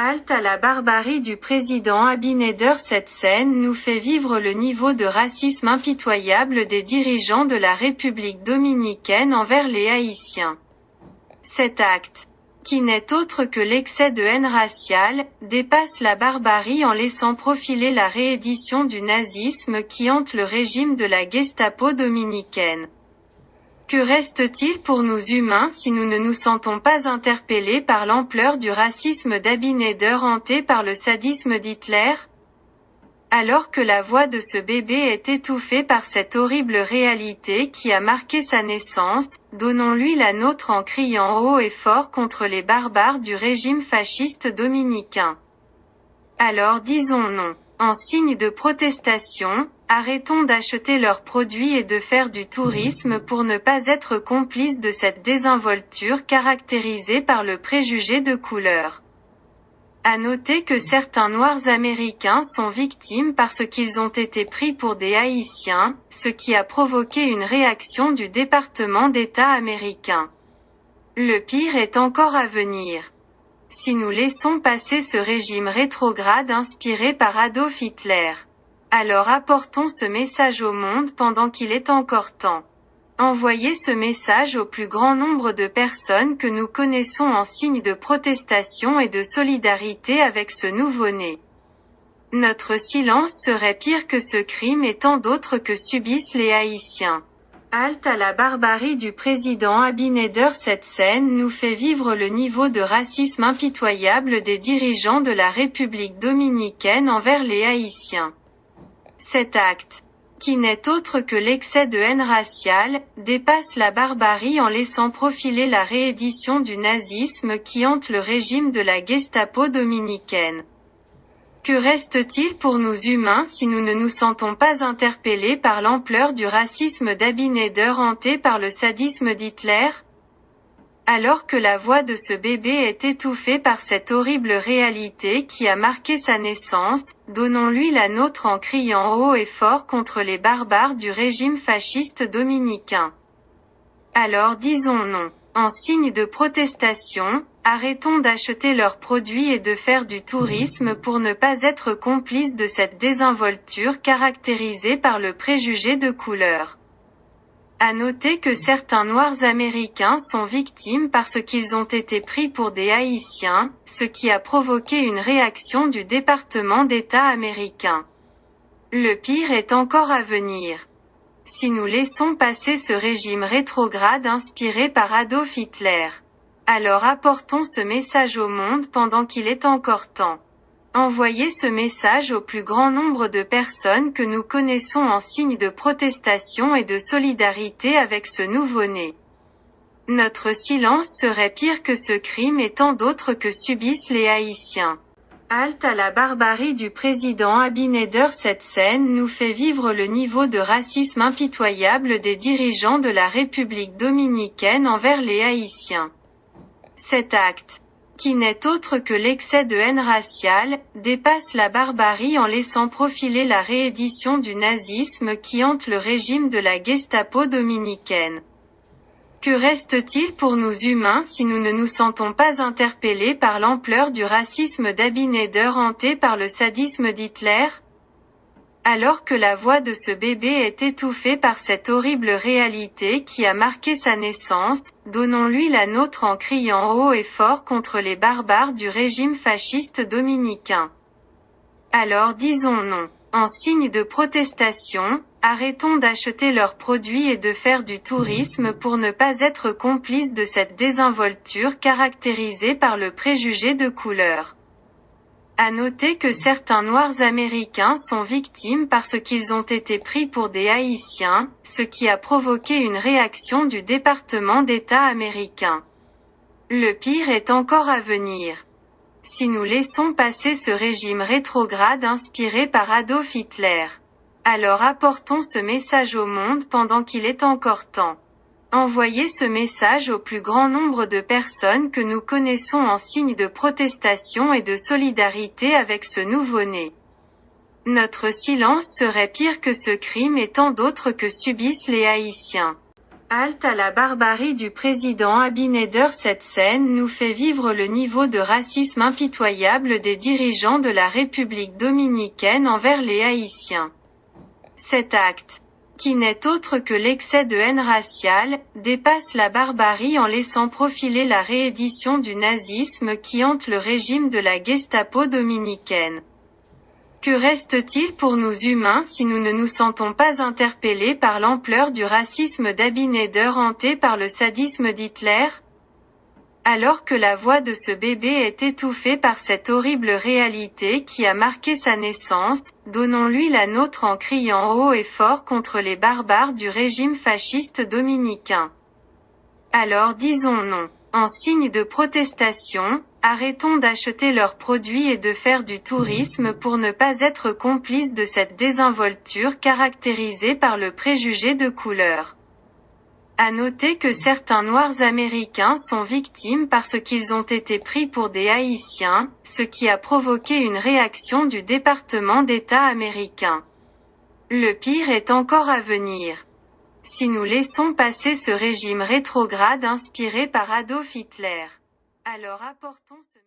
Halte à la barbarie du président Abinader. Cette scène nous fait vivre le niveau de racisme impitoyable des dirigeants de la République dominicaine envers les Haïtiens. Cet acte, qui n'est autre que l'excès de haine raciale, dépasse la barbarie en laissant profiler la réédition du nazisme qui hante le régime de la Gestapo dominicaine. Que reste-t-il pour nous humains si nous ne nous sentons pas interpellés par l'ampleur du racisme d'Abinader hanté par le sadisme d'Hitler? Alors que la voix de ce bébé est étouffée par cette horrible réalité qui a marqué sa naissance, donnons-lui la nôtre en criant haut et fort contre les barbares du régime fasciste dominicain. Alors disons non. En signe de protestation, arrêtons d'acheter leurs produits et de faire du tourisme pour ne pas être complices de cette désinvolture caractérisée par le préjugé de couleur. À noter que certains Noirs américains sont victimes parce qu'ils ont été pris pour des Haïtiens, ce qui a provoqué une réaction du département d'État américain. Le pire est encore à venir. Si nous laissons passer ce régime rétrograde inspiré par Adolf Hitler, alors apportons ce message au monde pendant qu'il est encore temps. Envoyez ce message au plus grand nombre de personnes que nous connaissons en signe de protestation et de solidarité avec ce nouveau-né. Notre silence serait pire que ce crime et tant d'autres que subissent les Haïtiens. Halte à la barbarie du président Abinader. Cette scène nous fait vivre le niveau de racisme impitoyable des dirigeants de la République dominicaine envers les Haïtiens. Cet acte, qui n'est autre que l'excès de haine raciale, dépasse la barbarie en laissant profiler la réédition du nazisme qui hante le régime de la Gestapo dominicaine. Que reste-t-il pour nous humains si nous ne nous sentons pas interpellés par l'ampleur du racisme d'Abinader hanté par le sadisme d'Hitler? Alors que la voix de ce bébé est étouffée par cette horrible réalité qui a marqué sa naissance, donnons-lui la nôtre en criant haut et fort contre les barbares du régime fasciste dominicain. Alors disons non. En signe de protestation, arrêtons d'acheter leurs produits et de faire du tourisme pour ne pas être complices de cette désinvolture caractérisée par le préjugé de couleur. À noter que certains Noirs américains sont victimes parce qu'ils ont été pris pour des Haïtiens, ce qui a provoqué une réaction du département d'État américain. Le pire est encore à venir. Si nous laissons passer ce régime rétrograde inspiré par Adolf Hitler, alors apportons ce message au monde pendant qu'il est encore temps. Envoyez ce message au plus grand nombre de personnes que nous connaissons en signe de protestation et de solidarité avec ce nouveau-né. Notre silence serait pire que ce crime et tant d'autres que subissent les Haïtiens. Halte à la barbarie du président Abinader. Cette scène nous fait vivre le niveau de racisme impitoyable des dirigeants de la République dominicaine envers les Haïtiens. Cet acte, qui n'est autre que l'excès de haine raciale, dépasse la barbarie en laissant profiler la réédition du nazisme qui hante le régime de la Gestapo dominicaine. Que reste-t-il pour nous humains si nous ne nous sentons pas interpellés par l'ampleur du racisme d'Abinader hanté par le sadisme d'Hitler? Alors que la voix de ce bébé est étouffée par cette horrible réalité qui a marqué sa naissance, donnons-lui la nôtre en criant haut et fort contre les barbares du régime fasciste dominicain. Alors disons non. En signe de protestation, arrêtons d'acheter leurs produits et de faire du tourisme pour ne pas être complices de cette désinvolture caractérisée par le préjugé de couleur. À noter que certains Noirs américains sont victimes parce qu'ils ont été pris pour des Haïtiens, ce qui a provoqué une réaction du département d'État américain. Le pire est encore à venir. Si nous laissons passer ce régime rétrograde inspiré par Adolf Hitler, alors apportons ce message au monde pendant qu'il est encore temps. Envoyez ce message au plus grand nombre de personnes que nous connaissons en signe de protestation et de solidarité avec ce nouveau-né. Notre silence serait pire que ce crime et tant d'autres que subissent les Haïtiens. Halte à la barbarie du président Abinader. Cette scène nous fait vivre le niveau de racisme impitoyable des dirigeants de la République dominicaine envers les Haïtiens. Cet acte, qui n'est autre que l'excès de haine raciale, dépasse la barbarie en laissant profiler la réédition du nazisme qui hante le régime de la Gestapo dominicaine. Que reste-t-il pour nous humains si nous ne nous sentons pas interpellés par l'ampleur du racisme d'Abinader hanté par le sadisme d'Hitler? Alors que la voix de ce bébé est étouffée par cette horrible réalité qui a marqué sa naissance, donnons-lui la nôtre en criant haut et fort contre les barbares du régime fasciste dominicain. Alors disons non. En signe de protestation, arrêtons d'acheter leurs produits et de faire du tourisme pour ne pas être complices de cette désinvolture caractérisée par le préjugé de couleur. À noter que certains Noirs américains sont victimes parce qu'ils ont été pris pour des Haïtiens, ce qui a provoqué une réaction du département d'État américain. Le pire est encore à venir. Si nous laissons passer ce régime rétrograde inspiré par Adolf Hitler, alors apportons ce